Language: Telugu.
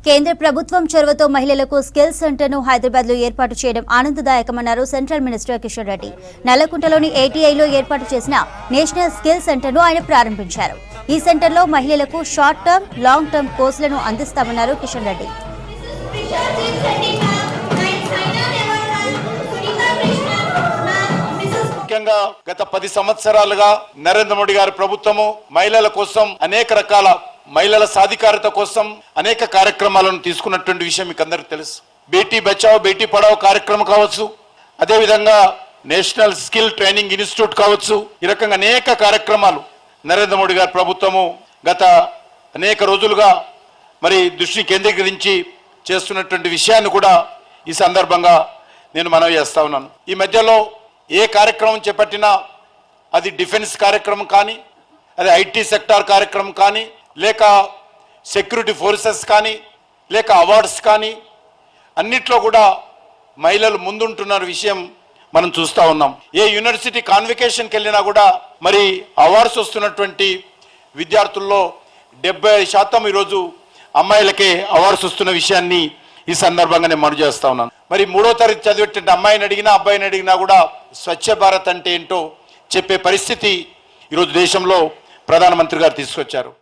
కేంద్ర ప్రభుత్వం చొరవతో మహిళలకు స్కిల్ సెంటర్ను హైదరాబాద్లో ఏర్పాటు చేయడం ఆనందదాయకమన్నారు సెంట్రల్ మినిస్టర్ కిషన్ రెడ్డి. నల్లకుంటలోని ఏటీఐలో ఏర్పాటు చేసిన నేషనల్ స్కిల్ సెంటర్ను ఆయన ప్రారంభించారు. ఈ సెంటర్లో మహిళలకు షార్ట్ టర్మ్, లాంగ్ టర్మ్ కోర్సులను అందిస్తామన్నారు కిషన్ రెడ్డి. ముఖ్యంగా గత 10 సంవత్సరాలుగా నరేంద్ర మోడీ గారి ప్రభుత్వము మహిళల కోసం అనేక రకాల మహిళల సాధికారత కోసం అనేక కార్యక్రమాలను తీసుకున్నటువంటి విషయం మీకు అందరికీ తెలుసు. బేటీ బచావో బేటీ పడావో కార్యక్రమం కావచ్చు, అదేవిధంగా నేషనల్ స్కిల్ ట్రైనింగ్ ఇన్స్టిట్యూట్ కావచ్చు, ఈ రకంగా అనేక కార్యక్రమాలు నరేంద్ర మోడీ గారి ప్రభుత్వము గత అనేక రోజులుగా మరి దృష్టిని కేంద్రీకరించి చేస్తున్నటువంటి విషయాన్ని కూడా ఈ సందర్భంగా నేను మనవి చేస్తా ఉన్నాను. ఈ మధ్యలో ఏ కార్యక్రమం చేపట్టినా అది డిఫెన్స్ కార్యక్రమం కానీ, అది ఐటీ సెక్టార్ కార్యక్రమం కానీ, లేక సెక్యూరిటీ ఫోర్సెస్ కానీ, లేక అవార్డ్స్ కానీ, అన్నిట్లో కూడా మహిళలు ముందుంటున్న విషయం మనం చూస్తూ ఉన్నాం. ఏ యూనివర్సిటీ కాన్వికేషన్కి వెళ్ళినా కూడా మరి అవార్డ్స్ వస్తున్నటువంటి విద్యార్థుల్లో 70% ఈరోజు అమ్మాయిలకే అవార్డ్స్ వస్తున్న విషయాన్ని ఈ సందర్భంగా నేను మనవి చేస్తా ఉన్నాను. మరి 3వ తరగతి చదివేటువంటి అమ్మాయిని అడిగినా అబ్బాయిని అడిగినా కూడా స్వచ్ఛ భారత్ అంటే ఏంటో చెప్పే పరిస్థితి ఈరోజు దేశంలో ప్రధానమంత్రి గారు తీసుకొచ్చారు.